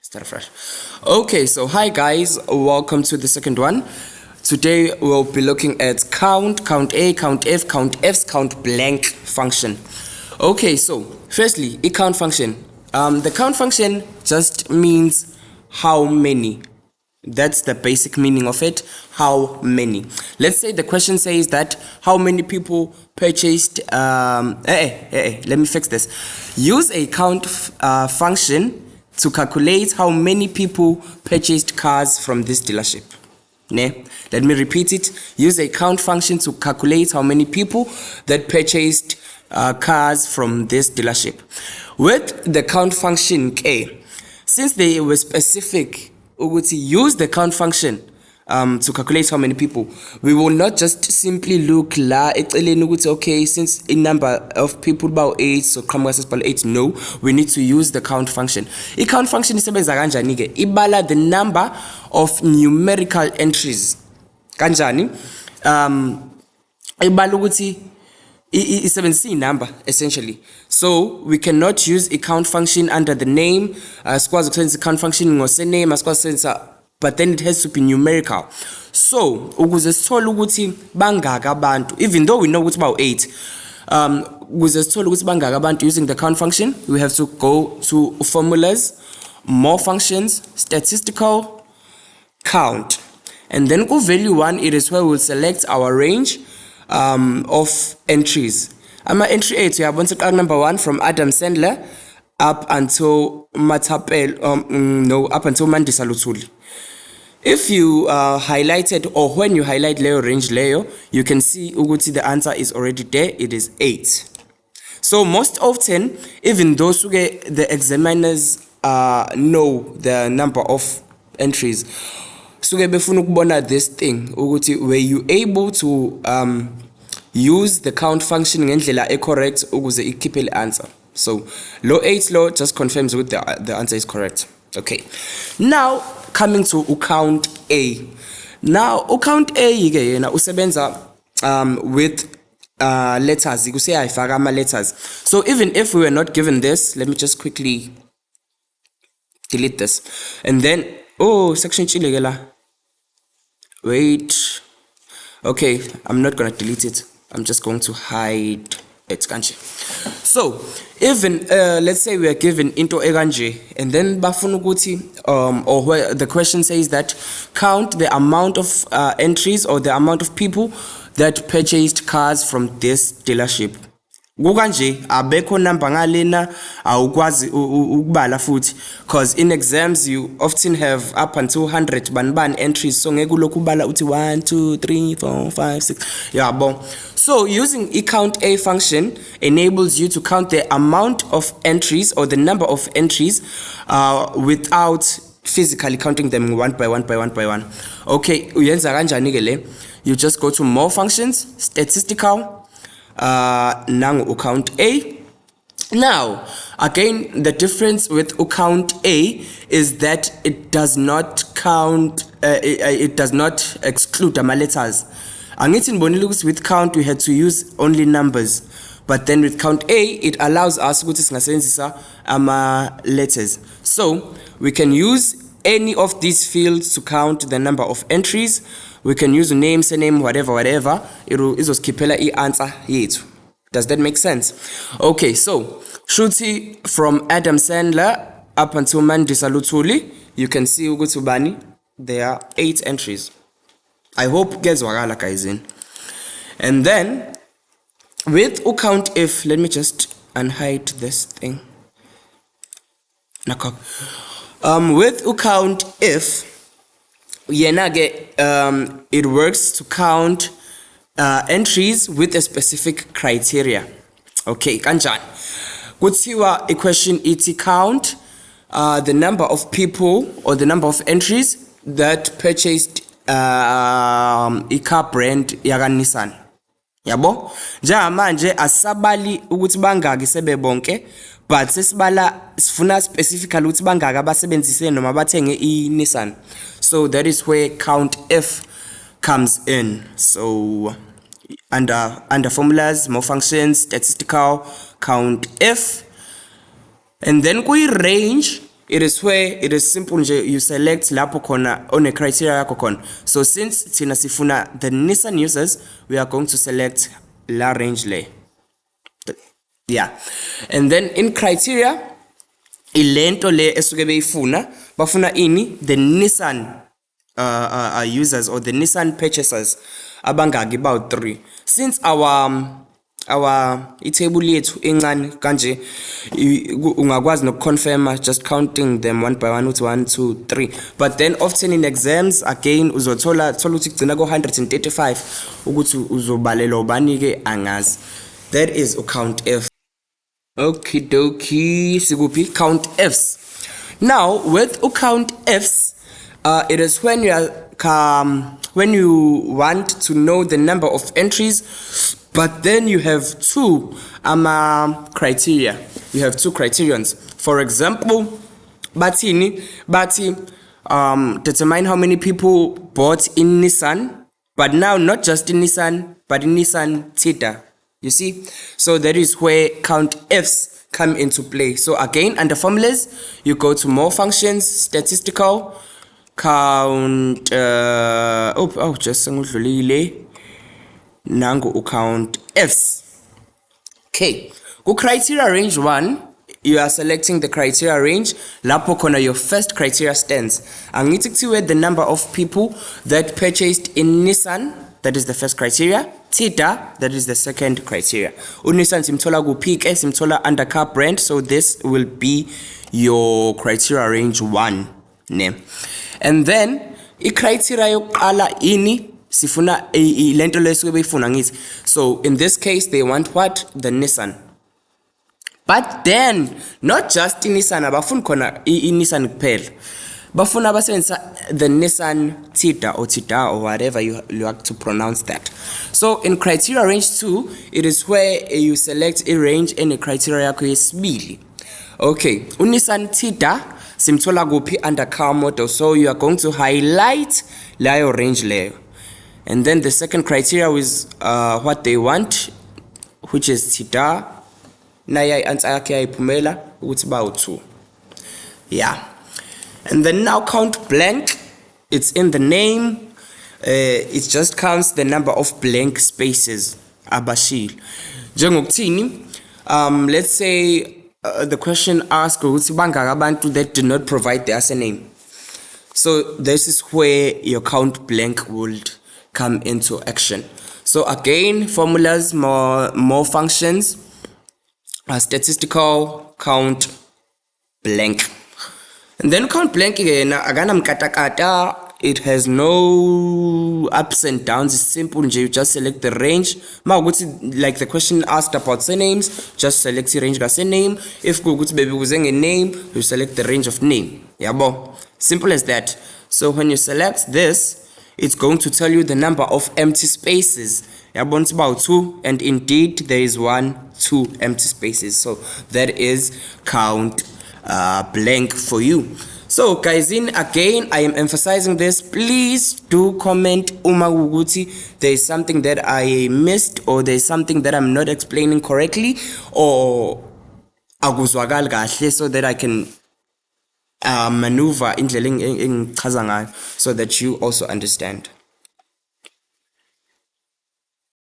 Start fresh. Okay, so hi guys, welcome to the second one. Today we'll be looking at count, count A, count F, count F's, count blank function. Okay, so firstly, a count function. The count function just means how many. That's the basic meaning of it. How many? Let's say the question says that how many people purchased. Let me fix this. Use a count function to calculate how many people purchased cars from this dealership. Ne? Let me repeat it. Use a count function to calculate how many people that purchased cars from this dealership. With the count function K, since they were specific, we would use the count function to calculate how many people. We will not just simply look la okay, since a number of people about 8, so is about 8. No, we need to use the count function. A count function is ibala the number of numerical entries. Kanjani ibala ukuthi is a number essentially. So we cannot use a count function under the name squares the count function was name but then it has to be numerical. So ukuze sithole ukuthi bangaka abantu, even though we know it's about 8, ukuze sithole ukuthi bangaka abantu using the count function, we have to go to formulas, more functions, statistical, count, and then go value 1. It is where we'll select our range of entries. Entry 8, we have number 1 from Adam Sandler up until up until Mandisa Luthuli. If you highlighted, or when you highlight layer range layer, you can see ukuthi the answer is already there. It is 8. So most often, even those who get the examiners know the number of entries, so befuna ukubona this thing ukuthi were you able to use the count function ngendlela correct ukuze ikhiphe the answer. So law 8 law just confirms with the answer is correct. Okay, now coming to count A. Now count A yena usebenza with letters. You say ayifaka ama letters. So even if we were not given this, let me just quickly delete this, and then section chilegela. Wait. Okay, I'm not gonna delete it. I'm just going to hide it. So even let's say we are given into eganje, and then bafunuguti or where the question says that count the amount of entries or the amount of people that purchased cars from this dealership. Gukanje abekho number ngalena awukwazi ukubala futhi, because in exams you often have up until 100 ban entries, so ngeke ulokhu ubala uthi 1 2 3 4 5 6 yabo. So using count A function enables you to count the amount of entries or the number of entries without physically counting them one by one. Okay, uyenza kanjani ke le? You just go to more functions, statistical, nangu count A. Now again, the difference with count A is that it does not count, it does not exclude ama letters. With count we had to use only numbers, but then with count A it allows us to ama letters. So we can use any of these fields to count the number of entries. We can use name, surname, whatever. Izoskiphela answer yethu. Does that make sense? Okay, so Shruti from Adam Sandler up until Mandisa Luthuli, you can see ukuthi ubani, there are 8 entries. I hope gezwakala guys in. And then with count F, let me just unhide this thing. With count F, it works to count entries with a specific criteria. Okay, kanjani? Kuthiwa equation iti count the number of people or the number of entries that purchased car brand yaka Nissan. Yabo? Manje asabali ukuthi bangaki sebe bonke, but sesibala sifuna specifically ukuthi bangaka basebenzise noma bathenge Nissan. So that is where count F comes in. So under formulas, more functions, statistical, count F, and then we range it is where it is simple nje you select lapho khona on criteria yakho khona. So since thina sifuna the Nissan users, we are going to select la range le. Yeah, and then in criteria ilento le esuke beyifuna bafuna ini the Nissan users or the Nissan purchasers abangaki about 3. Since our itable yethu encane kanje ungakwazi nokuconfirm just counting them one by one uthi 1 2 3, but then often in exams again uzothola ukuthi kugcina ko 135 ukuthi uzobalela ubani ke angazi. That is count F. Okay dokie, siguphi COUNTIFs. Now with COUNTIFs, it is when you want to know the number of entries, but then you have two criteria. You have two criterions. For example, bathi determine how many people bought in Nissan, but now not just in Nissan, but in Nissan Theta. You see, so that is where COUNTIFs come into play. So again, under formulas, you go to more functions, statistical, count. Just nangu COUNTIFs. Okay, go criteria range 1. You are selecting the criteria range. Lapho khona your first criteria stands. Angithi kuthiwe the number of people that purchased in Nissan. That is the first criteria. Theta, that is the second criteria. Nissan simthola kuphi ke simthola under car brand, so this will be your criteria range 1 ne. And then I criteria yokuqala ini sifuna lento lesuke beyifuna ngithi. So in this case they want what? The Nissan. But then not just in Nissan abafuni khona Nissan kuphela. Bafuna basebenzisa the Nissan Theta or Theta or whatever you like to pronounce that. So in criteria range 2, it is where you select a range and a criteria yakho yesibili. Okay, Nissan Theta simthola kuphi under car model, so you are going to highlight layo range layo. And then the second criteria is what they want, which is Theta. Naya answer yakhe yayiphumela ukuthi bawu 2. Yeah. And then now count blank, it's in the name, it just counts the number of blank spaces abashil. Njengokuthini, let's say the question asks ukuthi bangaki abantu that do not provide their surname. So this is where your count blank would come into action. So again, formulas, more functions, statistical, count blank. And then count blank again, it has no ups and downs, it's simple, you just select the range. Like the question asked about surnames, just select the range of surname. If baby was a name, you select the range of name. Yabo, simple as that. So when you select this, it's going to tell you the number of empty spaces. Yabo, it's about 2, and indeed there is 2 empty spaces. So that is count blank for you. So guys, again I am emphasizing this, please do comment uma ukuthi there is something that I missed or there is something that I'm not explaining correctly or akuzwakali kahle, so that I can maneuver indlela engichaza ngayo so that you also understand.